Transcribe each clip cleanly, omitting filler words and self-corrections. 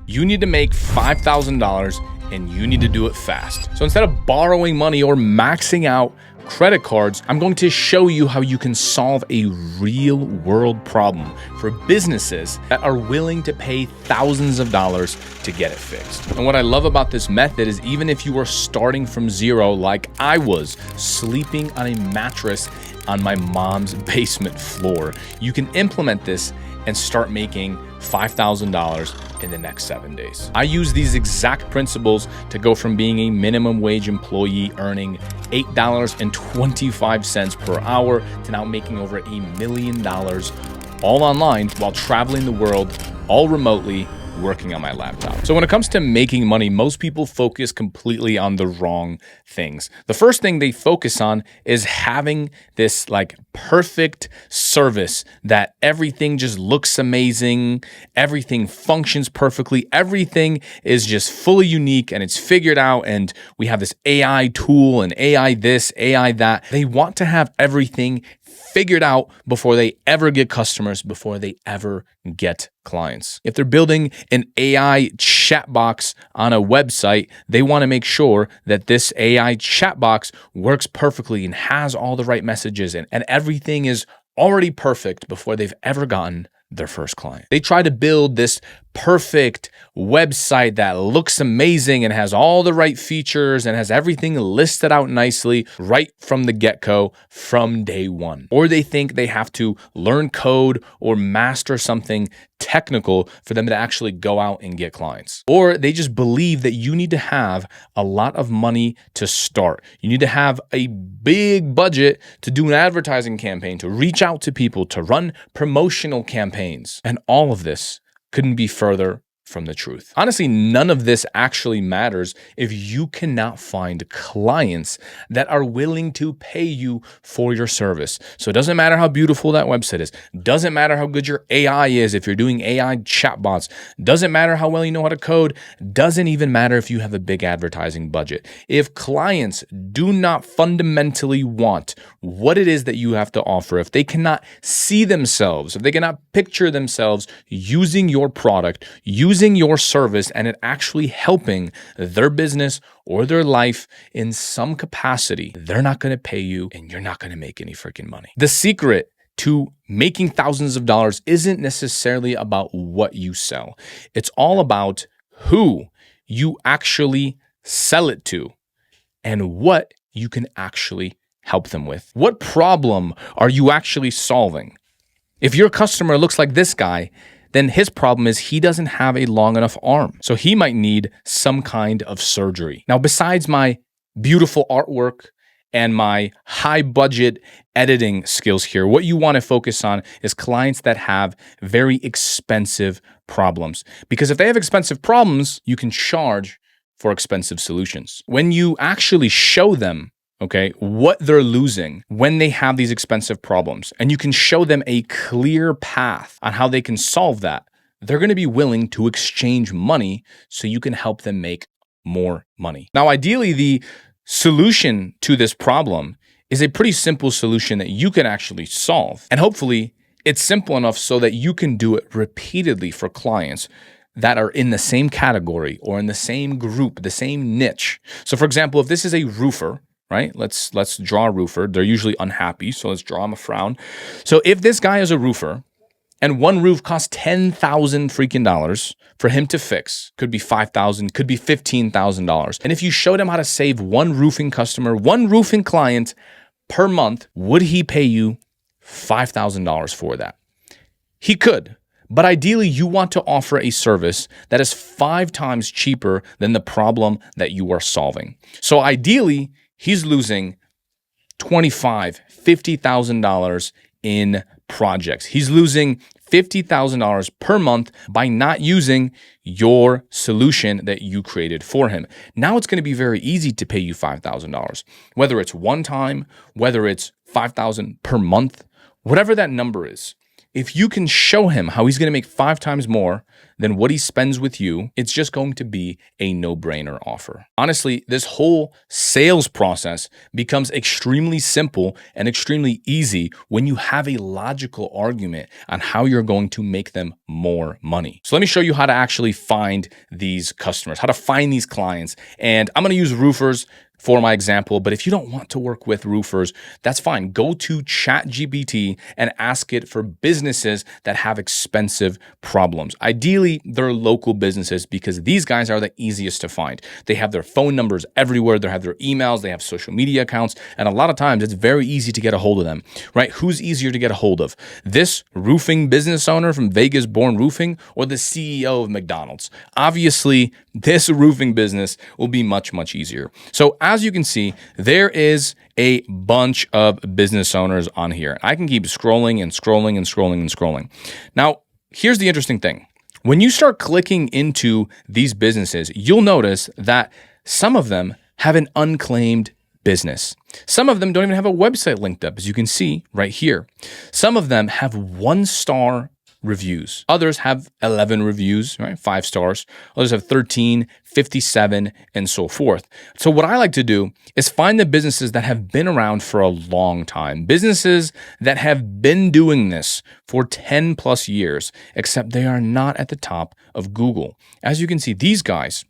You need to make $5,000 and you need to do it fast. So instead of borrowing money or maxing out credit cards, I'm going to show you how you can solve a real world problem for businesses that are willing to pay thousands of dollars to get it fixed. And what I love about this method is even if you are starting from zero, like I was, sleeping on a mattress on my mom's basement floor, you can implement this and start making $5,000 in the next 7 days. I use these exact principles to go from being a minimum wage employee earning $8.25 per hour to now making over $1 million all online while traveling the world, all remotely, working on my laptop. So when it comes to making money, most people focus completely on the wrong things. The first thing they focus on is having this like perfect service that everything just looks amazing, everything functions perfectly, everything is just fully unique and it's figured out, and we have this AI tool and AI this, AI that. They want to have everything figured out before they ever get customers, before they ever get clients. If they're building an AI chat box on a website, they want to make sure that this AI chat box works perfectly and has all the right messages and everything is already perfect before they've ever gotten their first client. They try to build this perfect website that looks amazing and has all the right features and has everything listed out nicely right from the get-go, from day one. Or they think they have to learn code or master something technical for them to actually go out and get clients. Or they just believe that you need to have a lot of money to start. You need to have a big budget to do an advertising campaign, to reach out to people, to run promotional campaigns. And all of this couldn't be further from the truth. Honestly, none of this actually matters if you cannot find clients that are willing to pay you for your service. So it doesn't matter how beautiful that website is. Doesn't matter how good your AI is if you're doing AI chatbots. Doesn't matter how well you know how to code. Doesn't even matter if you have a big advertising budget. If clients do not fundamentally want what it is that you have to offer, if they cannot see themselves, if they cannot picture themselves using your product, using your service, and it actually helping their business or their life in some capacity, they're not going to pay you and you're not going to make any freaking money. The secret to making thousands of dollars isn't necessarily about what you sell. It's all about who you actually sell it to and what you can actually help them with. What problem are you actually solving? If your customer looks like this guy, then his problem is he doesn't have a long enough arm. So he might need some kind of surgery. Now, besides my beautiful artwork and my high budget editing skills here, what you want to focus on is clients that have very expensive problems. Because if they have expensive problems, you can charge for expensive solutions. When you actually show them what they're losing when they have these expensive problems, and you can show them a clear path on how they can solve that, they're going to be willing to exchange money so you can help them make more money. Now, ideally, the solution to this problem is a pretty simple solution that you can actually solve. And hopefully, it's simple enough so that you can do it repeatedly for clients that are in the same category or in the same group, the same niche. So for example, if this is a roofer, right? Let's draw a roofer. They're usually unhappy, so let's draw him a frown. So if this guy is a roofer and one roof costs $10,000 freaking dollars for him to fix, could be $5,000, could be $15,000. And if you showed him how to save one roofing customer, one roofing client per month, would he pay you $5,000 for that? He could. But ideally, you want to offer a service that is 5 times cheaper than the problem that you are solving. So ideally, he's losing $25,000, $50,000 in projects. He's losing $50,000 per month by not using your solution that you created for him. Now it's going to be very easy to pay you $5,000, whether it's one time, whether it's $5,000 per month, whatever that number is. if you can show him how he's going to make 5 times more than what he spends with you, it's just going to be a no-brainer offer. Honestly, this whole sales process becomes extremely simple and extremely easy when you have a logical argument on how you're going to make them more money. So let me show you how to actually find these customers, how to find these clients. And I'm going to use roofers for my example, but if you don't want to work with roofers, that's fine. Go to ChatGPT and ask it for businesses that have expensive problems. Ideally, they're local businesses because these guys are the easiest to find. They have their phone numbers everywhere. They have their emails. They have social media accounts. And a lot of times it's very easy to get a hold of them, right? Who's easier to get a hold of? This roofing business owner from Vegas Born Roofing or the CEO of McDonald's? Obviously, this roofing business will be much, much easier. So as you can see, there is a bunch of business owners on here. I can keep scrolling and scrolling and scrolling and scrolling. Now, here's the interesting thing. When you start clicking into these businesses, you'll notice that some of them have an unclaimed business. Some of them don't even have a website linked up, as you can see right here. Some of them have 1-star reviews. Others have 11 reviews, right? 5 stars. Others have 13, 57, and so forth. So what I like to do is find the businesses that have been around for a long time, businesses that have been doing this for 10 plus years, except they are not at the top of Google. As you can see, these guys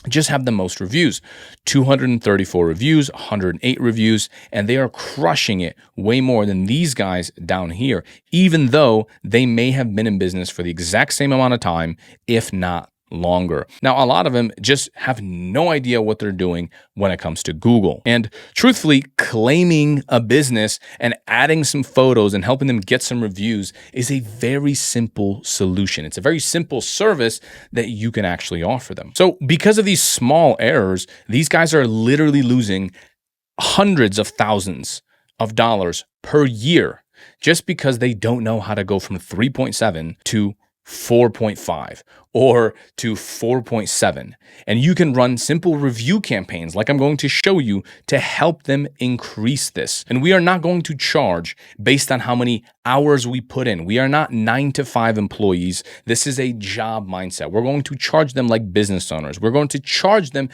just have the most reviews, 234 reviews, 108 reviews, and they are crushing it way more than these guys down here, even though they may have been in business for the exact same amount of time, if not longer. Now, a lot of them just have no idea what they're doing when it comes to Google. And truthfully, claiming a business and adding some photos and helping them get some reviews is a very simple solution. It's a very simple service that you can actually offer them. So because of these small errors, these guys are literally losing hundreds of thousands of dollars per year just because they don't know how to go from 3.7 to 4.5 or to 4.7. And you can run simple review campaigns like I'm going to show you to help them increase this. And we are not going to charge based on how many hours we put in. We are not 9-to-5 employees. This is a job mindset. We're going to charge them like business owners. We're going to charge them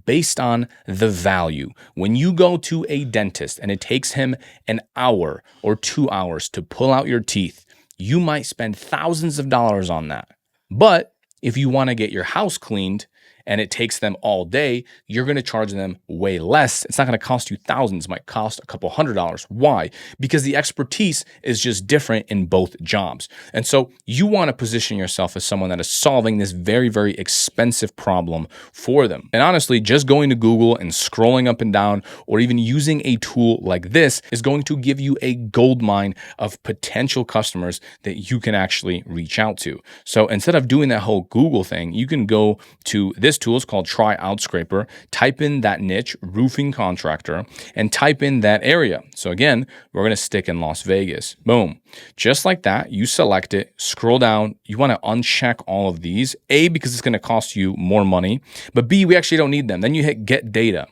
based on the value. When you go to a dentist and it takes him an hour or 2 hours to pull out your teeth, you might spend thousands of dollars on that. But if you want to get your house cleaned and it takes them all day, you're going to charge them way less. It's not going to cost you thousands. It might cost a couple $100s. Why? Because the expertise is just different in both jobs. And so you want to position yourself as someone that is solving this very, very expensive problem for them. And honestly, just going to Google and scrolling up and down, or even using a tool like this, is going to give you a gold mine of potential customers that you can actually reach out to. So instead of doing that whole Google thing, you can go to this tool. Is called Tryoutscraper. Type in that niche, roofing contractor, and type in that area. So again, we're going to stick in Las Vegas. Boom. Just like that, you select it, scroll down. You want to uncheck all of these. A, because it's going to cost you more money, but B, we actually don't need them. Then you hit get data.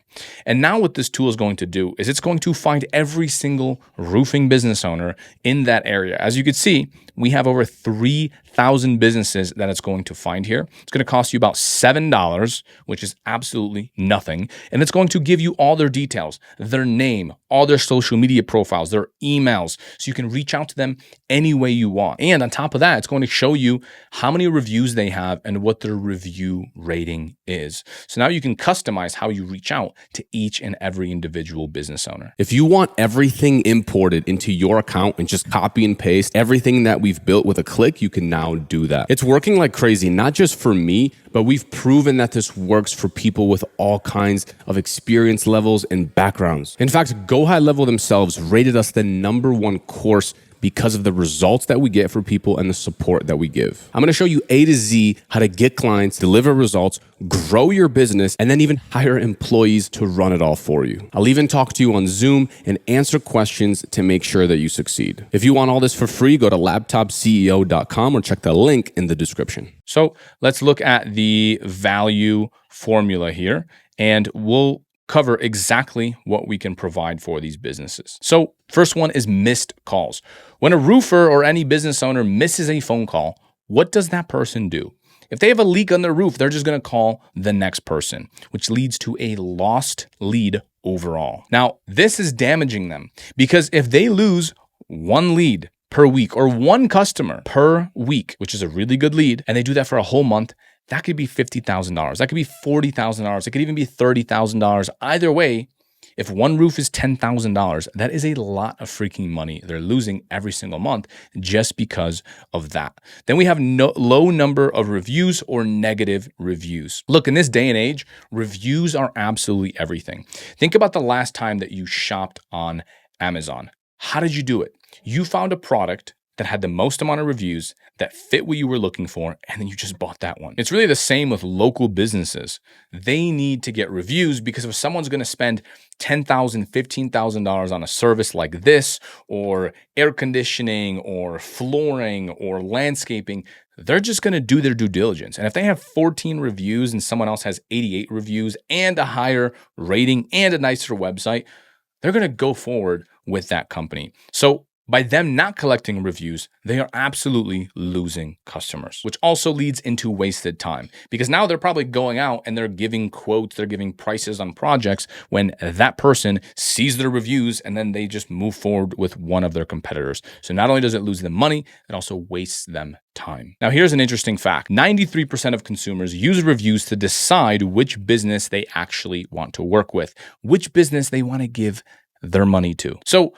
And now what this tool is going to do is it's going to find every single roofing business owner in that area. As you can see, we have over 3,000 businesses that it's going to find here. It's going to cost you about $7, which is absolutely nothing. And it's going to give you all their details, their name, all their social media profiles, their emails, so you can reach out to them any way you want. And on top of that, it's going to show you how many reviews they have and what their review rating is. So now you can customize how you reach out to each and every individual business owner. If you want everything imported into your account and just copy and paste everything that we've built with a click, you can now do that. It's working like crazy, not just for me, but we've proven that this works for people with all kinds of experience levels and backgrounds. In fact, GoHighLevel themselves rated us the #1 course because of the results that we get for people and the support that we give. I'm going to show you A to Z how to get clients, deliver results, grow your business, and then even hire employees to run it all for you. I'll even talk to you on Zoom and answer questions to make sure that you succeed. If you want all this for free, go to laptopceo.com or check the link in the description. So let's look at the value formula here, and we'll cover exactly what we can provide for these businesses. So first one is missed calls. When a roofer or any business owner misses a phone call, what does that person do? If they have a leak on their roof, they're just going to call the next person, which leads to a lost lead overall. Now, this is damaging them because if they lose one lead per week or one customer per week, which is a really good lead, and they do that for a whole month, that could be $50,000. That could be $40,000. It could even be $30,000. Either way, if one roof is $10,000, that is a lot of freaking money they're losing every single month just because of that. Then we have low number of reviews or negative reviews. Look, in this day and age, reviews are absolutely everything. Think about the last time that you shopped on Amazon. How did you do it? You found a product that had the most amount of reviews that fit what you were looking for, and then you just bought that one. It's really the same with local businesses. They need to get reviews because if someone's going to spend $10,000, $15,000 on a service like this, or air conditioning, or flooring, or landscaping, they're just going to do their due diligence. And if they have 14 reviews and someone else has 88 reviews and a higher rating and a nicer website, they're going to go forward with that company. So by them not collecting reviews, they are absolutely losing customers, which also leads into wasted time because now they're probably going out and they're giving quotes, they're giving prices on projects when that person sees their reviews and then they just move forward with one of their competitors. So not only does it lose them money, it also wastes them time. Now, here's an interesting fact. 93% of consumers use reviews to decide which business they actually want to work with, which business they want to give their money to. So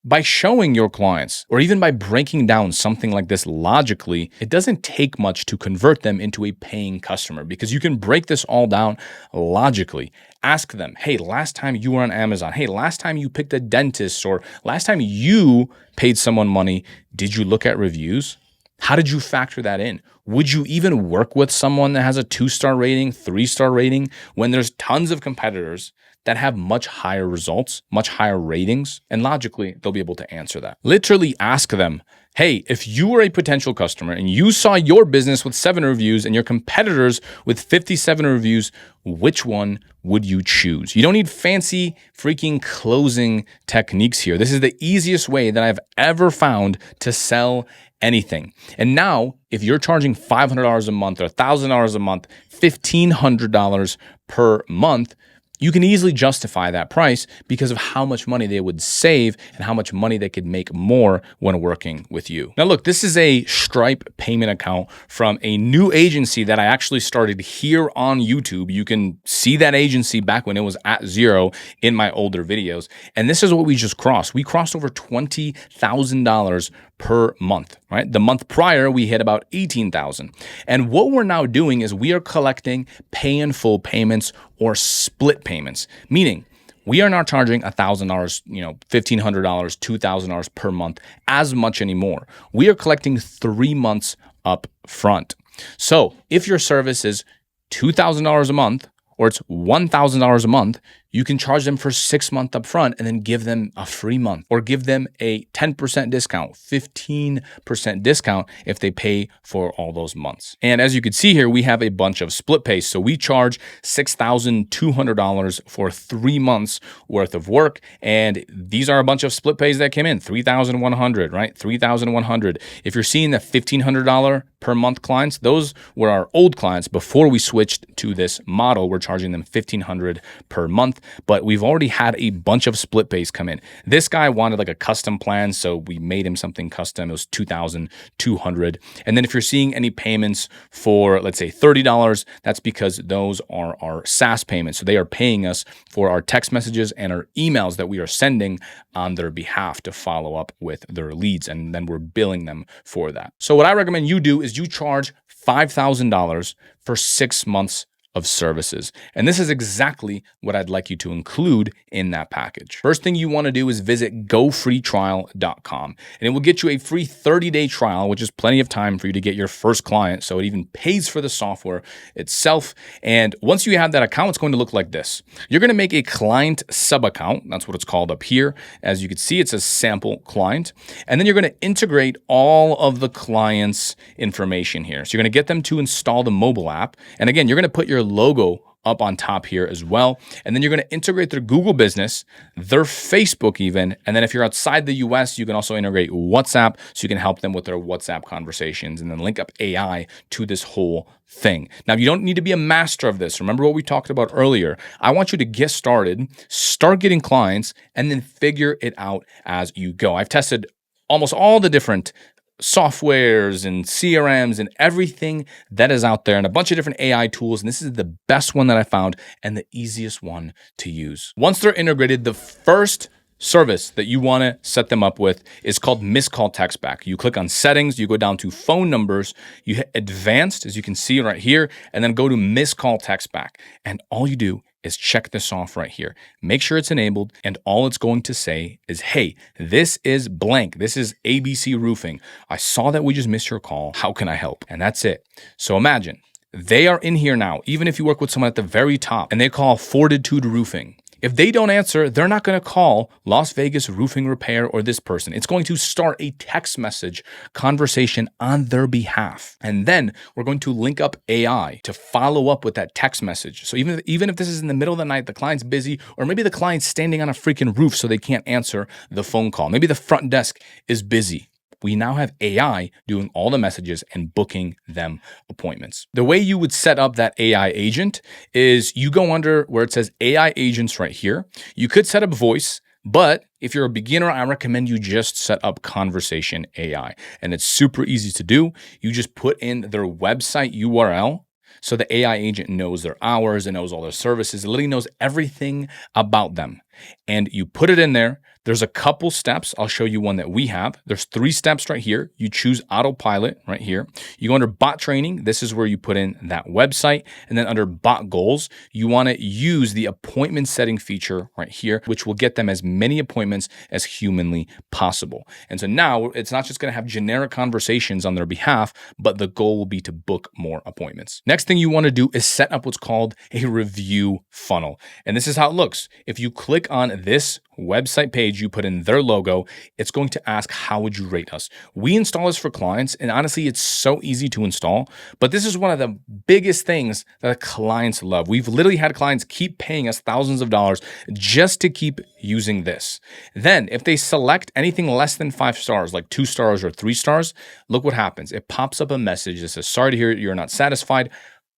by showing your clients, or even by breaking down something like this logically, it doesn't take much to convert them into a paying customer because you can break this all down logically. Ask them, hey, last time you were on Amazon, hey, last time you picked a dentist, or last time you paid someone money, did you look at reviews? How did you factor that in? Would you even work with someone that has a 2-star rating, 3-star rating, when there's tons of competitors that have much higher results, much higher ratings? And logically, they'll be able to answer that. Literally ask them, hey, if you were a potential customer and you saw your business with 7 reviews and your competitors with 57 reviews, which one would you choose? You don't need fancy freaking closing techniques here. This is the easiest way that I've ever found to sell anything. And now, if you're charging $500 a month or $1,000 a month, $1,500 per month, you can easily justify that price because of how much money they would save and how much money they could make more when working with you. Now, look, this is a Stripe payment account from a new agency that I actually started here on YouTube. You can see that agency back when it was at 0 in my older videos. And this is what we just crossed. We crossed over $20,000 per month, right? The month prior, we hit about 18,000. And what we're now doing is we are collecting pay in full payments or split payments, meaning we are not charging $1,000, $1,500, $2,000 per month as much anymore. We are collecting 3 months up front. So if your service is $2,000 a month or it's $1,000 a month, you can charge them for 6 months up front and then give them a free month, or give them a 10% discount, 15% discount if they pay for all those months. And as you can see here, we have a bunch of split pays. So we charge $6,200 for 3 months worth of work. And these are a bunch of split pays that came in, $3,100, right? $3,100. If you're seeing the $1,500 per month clients, those were our old clients before we switched to this model. We're charging them $1,500 per month. But we've already had a bunch of split pays come in. This guy wanted like a custom plan, so we made him something custom. It was $2,200. And then if you're seeing any payments for, let's say, $30, that's because those are our SaaS payments. So they are paying us for our text messages and our emails that we are sending on their behalf to follow up with their leads, and then we're billing them for that. So what I recommend you do is you charge $5,000 for 6 months of services. And this is exactly what I'd like you to include in that package. First thing you want to do is visit gofreetrial.com, and it will get you a free 30-day trial, which is plenty of time for you to get your first client. So it even pays for the software itself. And once you have that account, it's going to look like this. You're going to make a client sub account. That's what it's called up here. As you can see, it says sample client. And then you're going to integrate all of the client's information here. So you're going to get them to install the mobile app. And again, you're going to put your logo up on top here as well. And then you're going to integrate their Google business, their Facebook even. And then if you're outside the US, you can also integrate WhatsApp so you can help them with their WhatsApp conversations and then link up AI to this whole thing. Now, you don't need to be a master of this. Remember what we talked about earlier. I want you to get started, start getting clients, and then figure it out as you go. I've tested almost all the different softwares and CRMs and everything that is out there and a bunch of different AI tools. And this is the best one that I found and the easiest one to use. Once they're integrated, the first service that you want to set them up with is called Missed Call Text Back. You click on settings, you go down to phone numbers, you hit advanced, as you can see right here, and then go to Missed Call Text Back. And all you do is check this off right here. Make sure it's enabled, and all it's going to say is, hey, this is blank. This is ABC Roofing. I saw that we just missed your call. How can I help? And that's it. So imagine they are in here now, even if you work with someone at the very top and they call Fortitude Roofing. If they don't answer, they're not going to call Las Vegas Roofing Repair or this person. It's going to start a text message conversation on their behalf. And then we're going to link up AI to follow up with that text message. So even if this is in the middle of the night, the client's busy, or maybe the client's standing on a freaking roof so they can't answer the phone call. Maybe the front desk is busy. We now have AI doing all the messages and booking them appointments. The way you would set up that AI agent is you go under where it says AI agents right here. You could set up voice, but if you're a beginner, I recommend you just set up conversation AI. And it's super easy to do. You just put in their website URL. So the AI agent knows their hours, it knows all their services, it literally knows everything about them. And you put it in there. There's a couple steps. I'll show you one that we have. There's 3 steps right here. You choose autopilot right here. You go under bot training. This is where you put in that website. And then under bot goals, you want to use the appointment setting feature right here, which will get them as many appointments as humanly possible. And so now it's not just going to have generic conversations on their behalf, but the goal will be to book more appointments. Next thing you want to do is set up what's called a review funnel. And this is how it looks. If you click on this website page, you put in their logo, it's going to ask, how would you rate us? We install this for clients, and honestly, it's so easy to install, but this is one of the biggest things that clients love. We've literally had clients keep paying us thousands of dollars just to keep using this. Then if they select anything less than 5 stars, like 2 stars or 3 stars, look what happens. It pops up a message that says, sorry to hear you're not satisfied.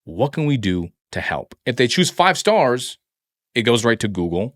What can we do to help? If they choose 5 stars, it goes right to Google.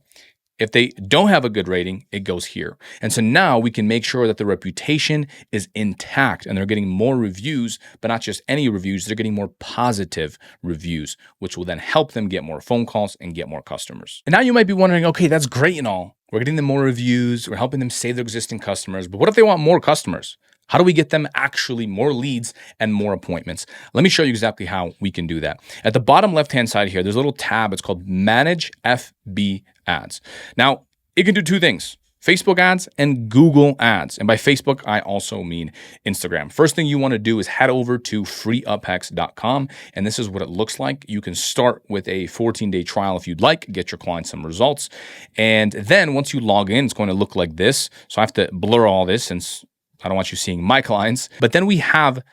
If they don't have a good rating, it goes here. And so now we can make sure that the reputation is intact and they're getting more reviews, but not just any reviews, they're getting more positive reviews, which will then help them get more phone calls and get more customers. And now you might be wondering, okay, that's great and all. We're getting them more reviews, we're helping them save their existing customers, but what if they want more customers? How do we get them actually more leads and more appointments? Let me show you exactly how we can do that. At the bottom left-hand side here, there's a little tab. It's called Manage FB Ads. Now, it can do 2 things, Facebook ads and Google ads. And by Facebook, I also mean Instagram. First thing you want to do is head over to freeupex.com. And this is what it looks like. You can start with a 14-day trial if you'd like, get your clients some results. And then once you log in, it's going to look like this. So I have to blur all this since I don't want you seeing my clients. But then we have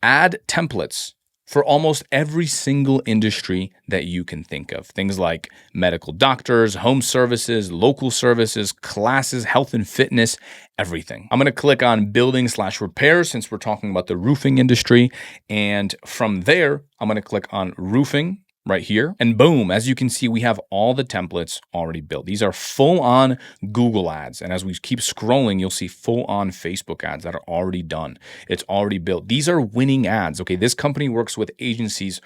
ad templates for almost every single industry that you can think of. Things like medical doctors, home services, local services, classes, health and fitness, everything. I'm going to click on building/repair since we're talking about the roofing industry. And from there, I'm going to click on roofing right here. And boom, as you can see, we have all the templates already built. These are full-on Google ads. And as we keep scrolling, you'll see full-on Facebook ads that are already done. It's already built. These are winning ads. Okay, this company works with agencies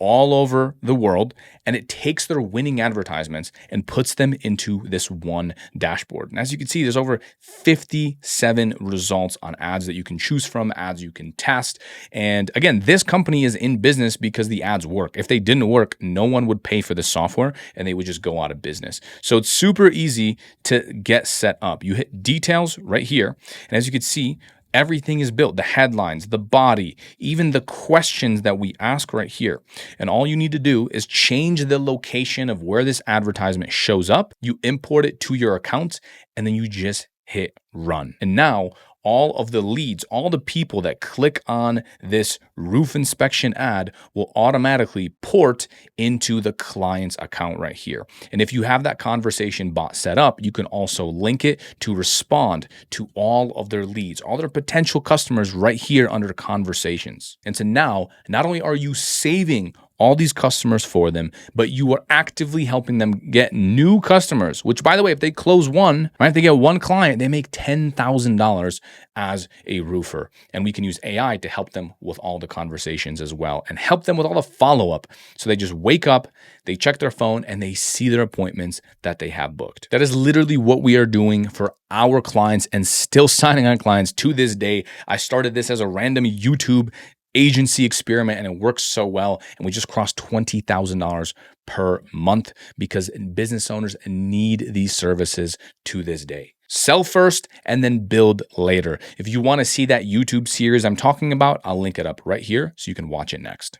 all over the world, and it takes their winning advertisements and puts them into this one dashboard. And as you can see, there's over 57 results on ads that you can choose from, ads you can test. And again, this company is in business because the ads work. If they didn't work, no one would pay for the software and they would just go out of business. So it's super easy to get set up. You hit details right here. And as you can see, everything is built, the headlines, the body, even the questions that we ask right here. And all you need to do is change the location of where this advertisement shows up. You import it to your account, and then you just hit run. And now all of the leads, all the people that click on this roof inspection ad will automatically port into the client's account right here. And if you have that conversation bot set up, you can also link it to respond to all of their leads, all their potential customers right here under conversations. And so now, not only are you saving all these customers for them, but you are actively helping them get new customers, which, by the way, if they close one, right, if they get one client, they make $10,000 as a roofer. And we can use AI to help them with all the conversations as well and help them with all the follow-up. So they just wake up, they check their phone, and they see their appointments that they have booked. That is literally what we are doing for our clients and still signing on clients to this day. I started this as a random YouTube agency experiment and it works so well. And we just crossed $20,000 per month because business owners need these services to this day. Sell first and then build later. If you want to see that YouTube series I'm talking about, I'll link it up right here so you can watch it next.